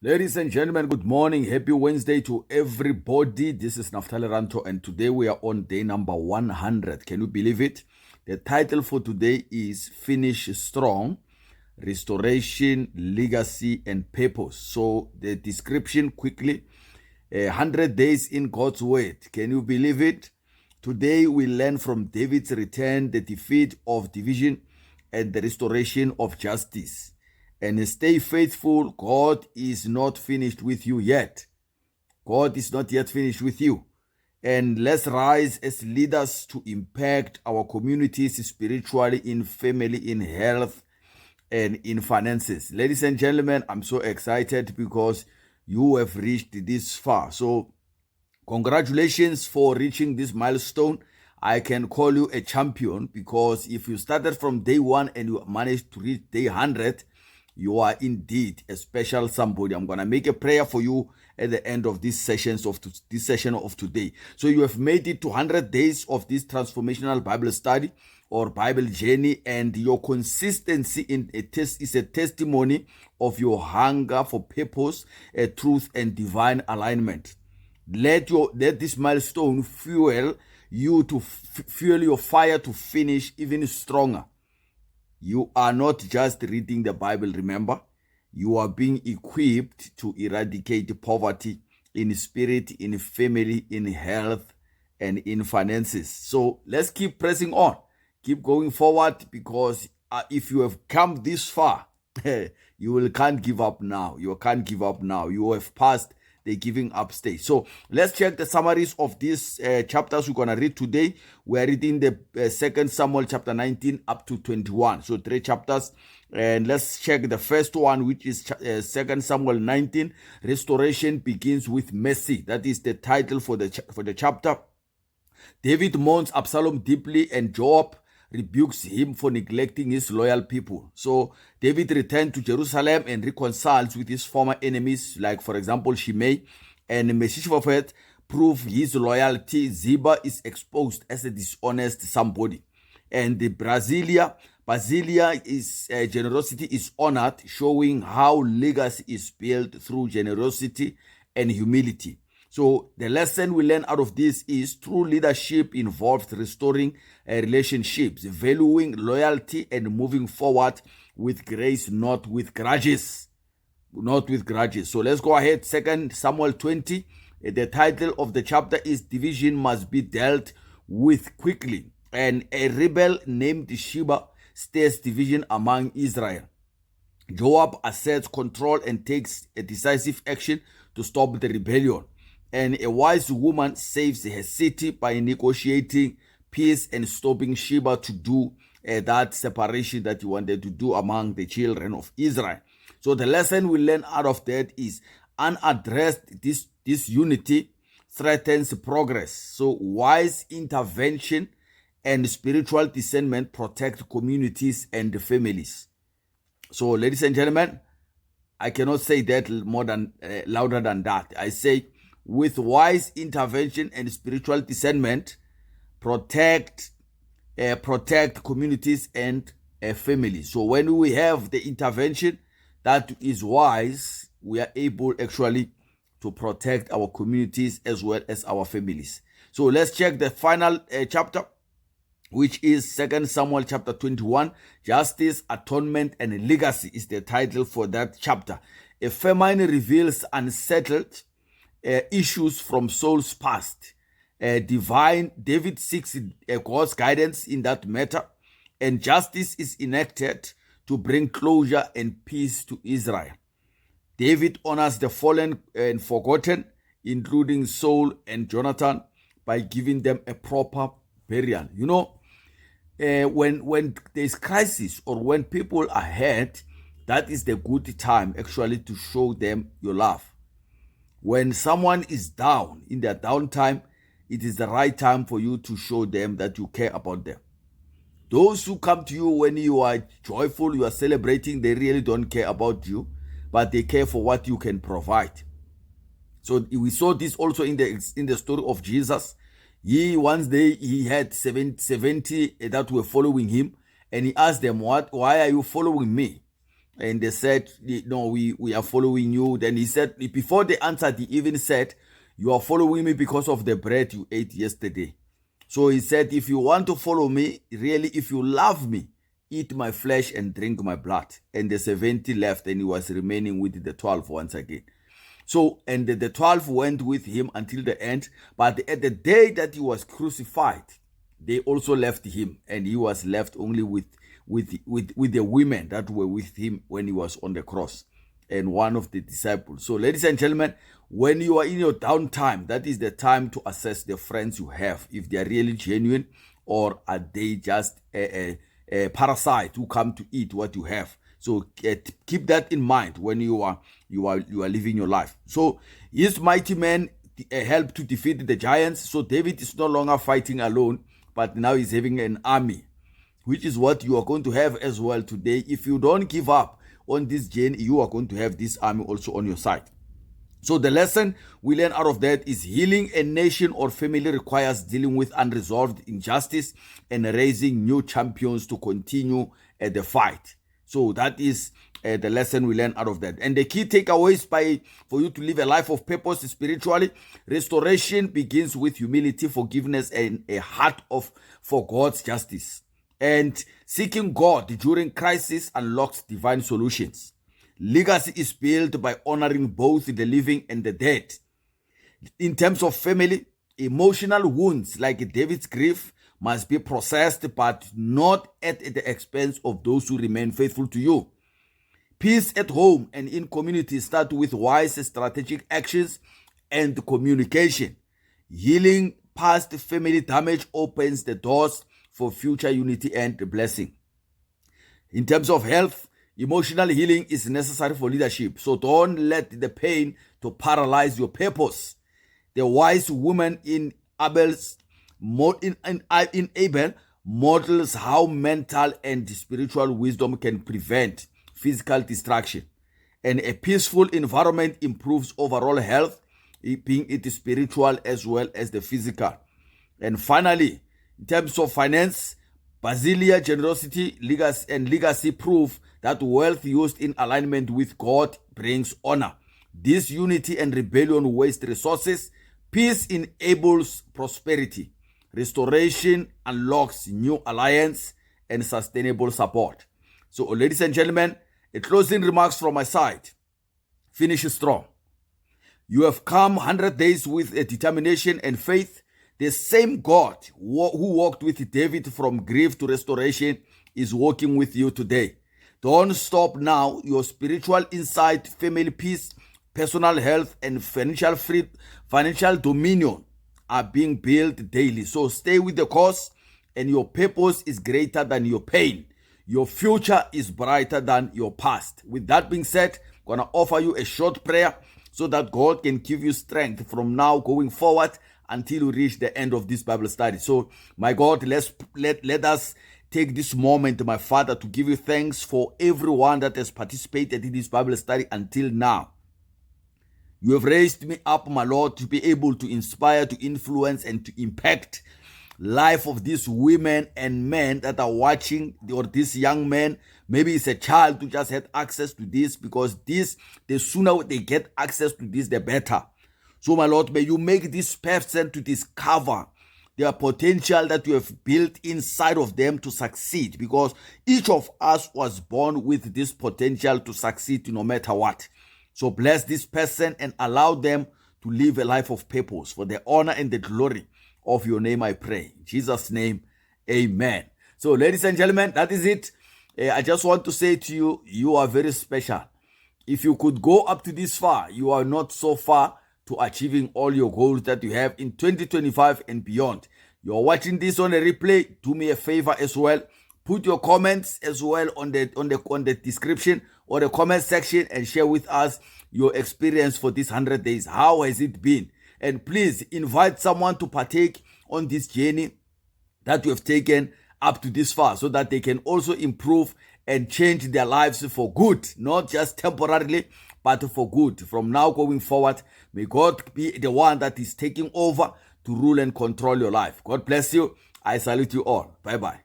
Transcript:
Ladies and gentlemen, good morning. Happy Wednesday to everybody. This is Naftaly Rantho, and today we are on day number 100. Can you believe it? The title for today is Finish Strong, Restoration, Legacy, and Purpose. So the description quickly, 100 days in God's Word. Can you believe it? Today we learn from David's return, the defeat of division, and the restoration of justice. And stay faithful. God is not finished with you yet. God is not yet finished with you. And let's rise as leaders to impact our communities spiritually, in family, in health, and in finances. Ladies and gentlemen, I'm so excited because you have reached this far. So congratulations for reaching this milestone. I can call you a champion because if you started from day one and you managed to reach day 100, you are indeed a special somebody. I'm going to make a prayer for you at the end of this session of today. So you have made it to 100 days of this transformational Bible study or Bible journey, and your consistency in a test is a testimony of your hunger for purpose, truth, and divine alignment. Let this milestone fuel you to fuel your fire to finish even stronger. You are not just reading the Bible, remember. You are being equipped to eradicate poverty in spirit, in family, in health, and in finances. So let's keep pressing on. Keep going forward, because if you have come this far, you can't give up now. You can't give up now. You have passed the giving up stage. So let's check the summaries of these chapters we're going to read today. We're reading the 2 Samuel chapter 19 up to 21. So 3 chapters. And let's check the first one, which is 2 Samuel 19. Restoration begins with mercy. That is the title for the chapter. David mourns Absalom deeply, and Joab rebukes him for neglecting his loyal people. So David returned to Jerusalem and reconciles with his former enemies, like for example Shimei, and Mephibosheth prove his loyalty. Ziba is exposed as a dishonest somebody, and the Basilia is generosity is honored, showing how legacy is built through generosity and humility. So the lesson we learn out of this is true leadership involves restoring relationships, valuing loyalty, and moving forward with grace, not with grudges. Not with grudges. So let's go ahead. 2 Samuel 20. The title of the chapter is Division Must Be Dealt With Quickly. And a rebel named Sheba stirs division among Israel. Joab asserts control and takes a decisive action to stop the rebellion. And a wise woman saves her city by negotiating peace and stopping Sheba to do that separation that he wanted to do among the children of Israel. So the lesson we learn out of that is unaddressed disunity threatens progress. So wise intervention and spiritual discernment protect communities and families. So ladies and gentlemen, I cannot say that louder than that. I say, with wise intervention and spiritual discernment, protect communities and families. So when we have the intervention that is wise, we are able actually to protect our communities as well as our families. So let's check the final chapter, which is 2 Samuel chapter 21. Justice, Atonement, and Legacy is the title for that chapter. A famine reveals unsettled issues from Saul's past. David seeks God's guidance in that matter, and justice is enacted to bring closure and peace to Israel. David honors the fallen and forgotten, including Saul and Jonathan, by giving them a proper burial. You know, when there's crisis or when people are hurt, that is the good time actually to show them your love. When someone is down, in their downtime, it is the right time for you to show them that you care about them. Those who come to you when you are joyful, you are celebrating, they really don't care about you, but they care for what you can provide. So we saw this also in the story of Jesus. One day he had 70 that were following him, and he asked them, why are you following me? And they said, no, we are following you. Then he said, before they answered, he even said, you are following me because of the bread you ate yesterday. So he said, if you want to follow me, really, if you love me, eat my flesh and drink my blood. And the 70 left, and he was remaining with the 12 once again. So, and the 12 went with him until the end. But at the day that he was crucified, they also left him, and he was left only with the women that were with him when he was on the cross, and one of the disciples. So, ladies and gentlemen, when you are in your downtime, that is the time to assess the friends you have, if they are really genuine, or are they just a parasite who come to eat what you have. So keep that in mind when you are living your life. So his mighty men helped to defeat the giants. So David is no longer fighting alone, but now he's having an army, which is what you are going to have as well today. If you don't give up on this journey, you are going to have this army also on your side. So the lesson we learn out of that is healing a nation or family requires dealing with unresolved injustice and raising new champions to continue the fight. So that is the lesson we learn out of that. And the key takeaways for you to live a life of purpose spiritually: restoration begins with humility, forgiveness, and a heart for God's justice. And seeking God during crisis unlocks divine solutions. Legacy is built by honoring both the living and the dead. In terms of family, emotional wounds like David's grief must be processed, but not at the expense of those who remain faithful to you. Peace at home and in community start with wise strategic actions and communication. Healing past family damage opens the doors for future unity and blessing. In terms of health, emotional healing is necessary for leadership. So don't let the pain to paralyze your purpose. The wise woman in Abel models how mental and spiritual wisdom can prevent physical distraction. And a peaceful environment improves overall health, being it spiritual as well as the physical. And finally, in terms of finance, Basilia, generosity, legacy prove that wealth used in alignment with God brings honor. Disunity and rebellion waste resources. Peace enables prosperity. Restoration unlocks new alliance and sustainable support. So, ladies and gentlemen, a closing remarks from my side. Finish strong. You have come 100 days with a determination and faith. The same God who walked with David from grief to restoration is walking with you today. Don't stop now. Your spiritual insight, family peace, personal health, and financial dominion are being built daily. So stay with the cause, and your purpose is greater than your pain. Your future is brighter than your past. With that being said, I'm going to offer you a short prayer so that God can give you strength from now going forward until we reach the end of this Bible study. So, my God, let us take this moment, my Father, to give you thanks for everyone that has participated in this Bible study until now. You have raised me up, my Lord, to be able to inspire, to influence, and to impact life of these women and men that are watching, or this young man. Maybe it's a child who just had access to this, because the sooner they get access to this, the better. So, my Lord, may you make this person to discover their potential that you have built inside of them to succeed, because each of us was born with this potential to succeed no matter what. So bless this person and allow them to live a life of purpose for the honor and the glory of your name, I pray. In Jesus' name, amen. So, ladies and gentlemen, that is it. I just want to say to you, you are very special. If you could go up to this far, you are not so far to achieving all your goals that you have in 2025 and beyond. You are watching this on a replay. Do me a favor as well. Put your comments as well on the description or the comment section, and share with us your experience for this 100 days. How has it been? And please invite someone to partake on this journey that you have taken up to this far, so that they can also improve and change their lives for good, not just temporarily, but for good. From now going forward, may God be the one that is taking over to rule and control your life. God bless you. I salute you all. Bye-bye.